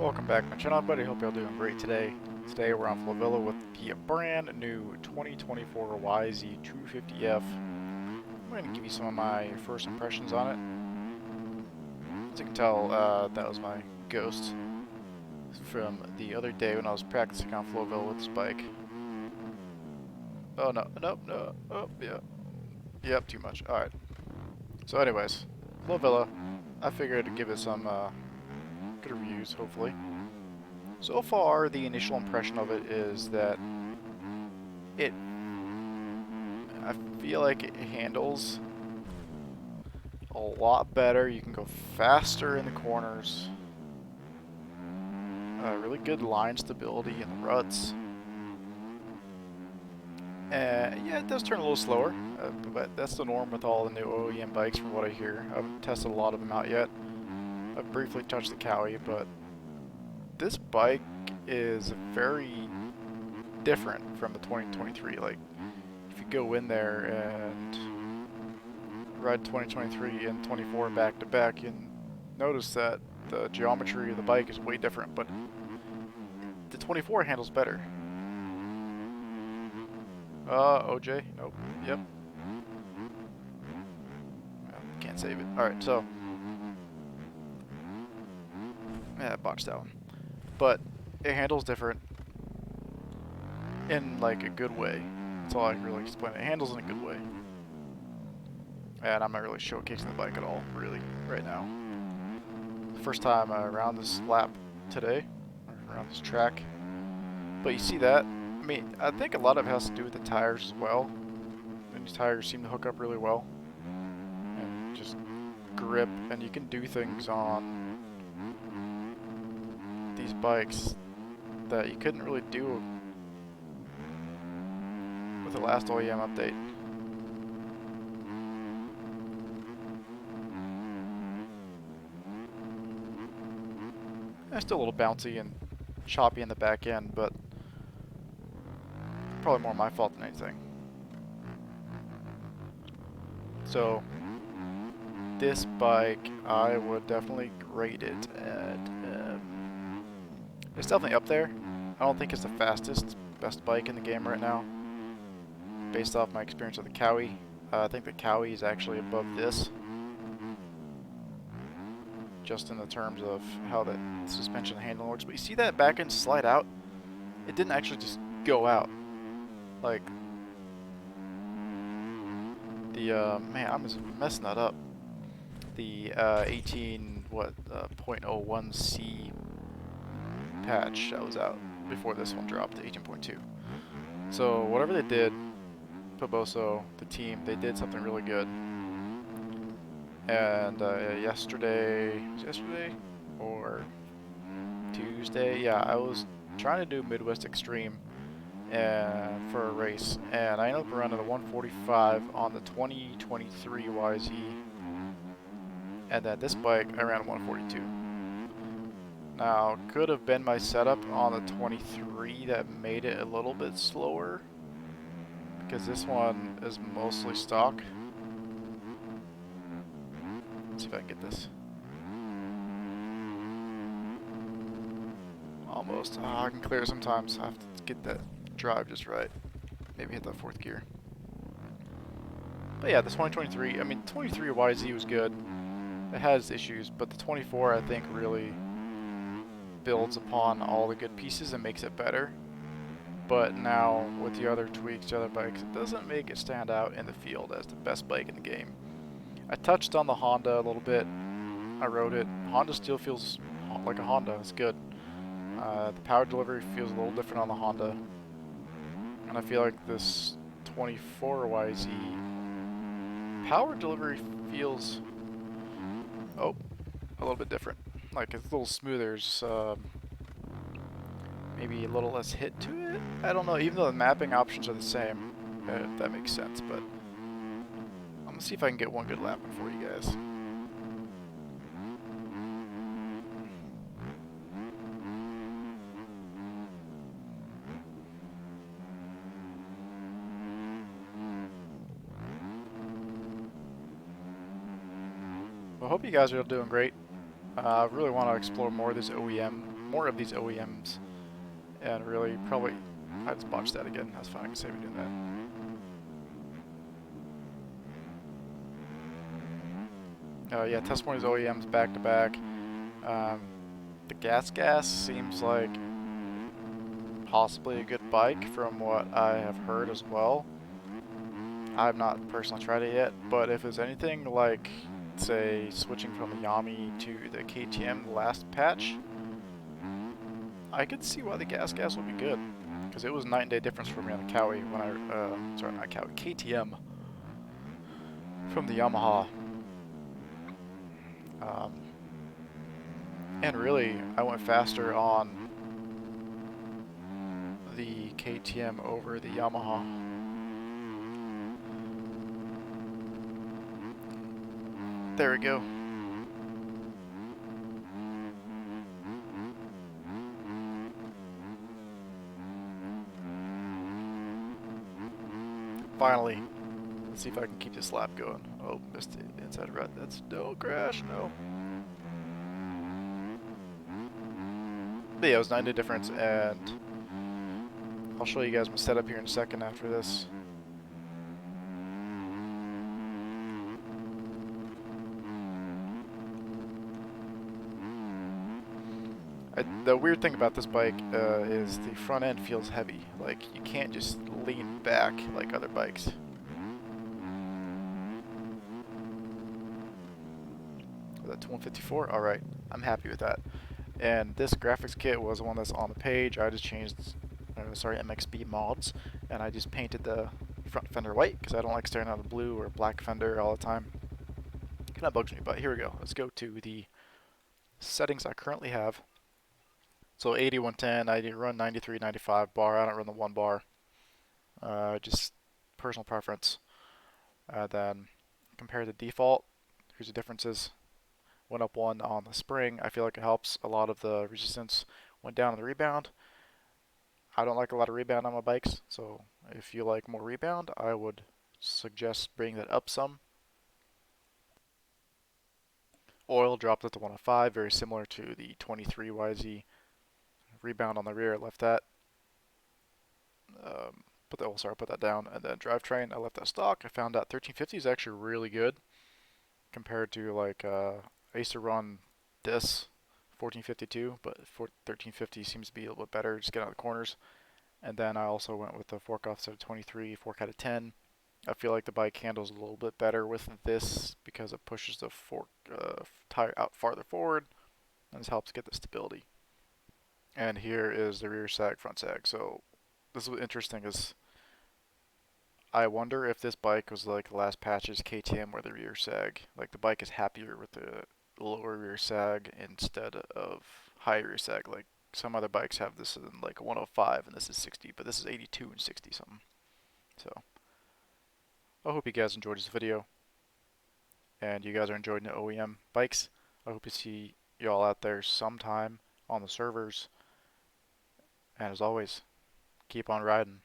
Welcome back to my channel, everybody. Hope y'all doing great today. Today we're on Flavilla with the brand new 2024 YZ250F. I'm going to give you some of my first impressions on it. As you can tell, that was my Ghost from the other day when I was practicing on Flavilla with this bike. Oh no, nope, no, oh yeah, yep, too much. All right. So, anyways, Flavilla. I figured to give it some good reviews, hopefully. So far, the initial impression of it is that I feel like it handles a lot better. You can go faster in the corners. Really good line stability in the ruts. Yeah, it does turn a little slower, but that's the norm with all the new OEM bikes from what I hear. I haven't tested a lot of them out yet. I've briefly touched the Cowie, but this bike is very different from the 2023. Like, if you go in there and ride 2023 and 24 back to back, you notice that the geometry of the bike is way different, but the 24 handles better. OJ? Nope. Yep. Can't save it. Alright, so. Yeah, I botched that one. But it handles different in, like, a good way. That's all I can really explain. It handles in a good way. And I'm not really showcasing the bike at all, really, right now. First time around this lap today, or around this track. But you see that? I mean, I think a lot of it has to do with the tires as well. And these tires seem to hook up really well. And just grip, and you can do things on these bikes that you couldn't really do with the last OEM update. It's still a little bouncy and choppy in the back end, but probably more my fault than anything. So, this bike, I would definitely rate it at, it's definitely up there. I don't think it's the fastest, best bike in the game right now, based off my experience with the Cowie. I think the Cowie is actually above this, just in the terms of how the suspension handling works. But you see that back end slide out? It didn't actually just go out. Like, the, man, I'm just messing that up. The 0.01C patch that was out before this one dropped to 18.2. So whatever they did, Poboso, the team, they did something really good. And yesterday or Tuesday? Yeah, I was trying to do Midwest Extreme for a race, and I ended up running a 145 on the 2023 YZ, and then this bike I ran a 142. Now, could have been my setup on the 23 that made it a little bit slower, because this one is mostly stock. Let's see if I can get this. Almost. I can clear it sometimes. I have to get that drive just right. Maybe hit that fourth gear. But yeah, the 2023, I mean, 23 YZ was good. It has issues, but the 24 I think really builds upon all the good pieces and makes it better. But now, with the other tweaks to other bikes, it doesn't make it stand out in the field as the best bike in the game. I touched on the Honda a little bit. I rode it. Honda still feels like a Honda. It's good. The power delivery feels a little different on the Honda. And I feel like this 24 YZ power delivery feels, a little bit different. Like, it's a little smoother. It's, maybe a little less hit to it? I don't know, even though the mapping options are the same, if that makes sense, but I'm gonna see if I can get one good lap for you guys. Well, I hope you guys are doing great. I really want to explore more of this OEM more of these OEMs, and really probably I just botched that again. That's fine. I can save me doing that. Yeah, test more of these OEMs back to back. The gas seems like possibly a good bike from what I have heard as well. I've not personally tried it yet, but if it's anything like, say, switching from the Yami to the KTM last patch, I could see why the gas would be good. Because it was night and day difference for me on the Cowie when sorry, not Cowie, KTM from the Yamaha. Um, and really, I went faster on the KTM over the Yamaha. There we go. Finally. Let's see if I can keep this lap going. Oh, missed it. Inside rut. That's no crash, no. But yeah, it was 9-day difference, and I'll show you guys my setup here in a second after this. The weird thing about this bike is the front end feels heavy. Like, you can't just lean back like other bikes. That's 154? Alright, I'm happy with that. And this graphics kit was the one that's on the page. I just changed, sorry, MXB mods, and I just painted the front fender white because I don't like staring at a blue or black fender all the time. Kind of bugs me, but here we go. Let's go to the settings I currently have. So 80, 110, I run 93, 95 bar. I don't run the 1 bar. Just personal preference. Then compare the default. Here's the differences. Went up 1 on the spring. I feel like it helps. A lot of the resistance went down on the rebound. I don't like a lot of rebound on my bikes, so if you like more rebound, I would suggest bringing that up some. Oil dropped it to 105, very similar to the 23YZ. Rebound on the rear, I left that. Put that down. And then drivetrain, I left that stock. I found out 1350 is actually really good compared to like I used to run this 1452, but 1350 seems to be a little bit better. Just get out of the corners. And then I also went with the fork offset of 23, fork out of 10. I feel like the bike handles a little bit better with this because it pushes the fork tire out farther forward, and this helps get the stability. And here is the rear sag, front sag. So this is interesting is I wonder if this bike was like the last patch's KTM where the rear sag, like the bike is happier with the lower rear sag instead of high rear sag. Like some other bikes have this in like 105 and this is 60, but this is 82 and 60 something. So I hope you guys enjoyed this video and you guys are enjoying the OEM bikes. I hope to see y'all out there sometime on the servers. And as always, keep on riding.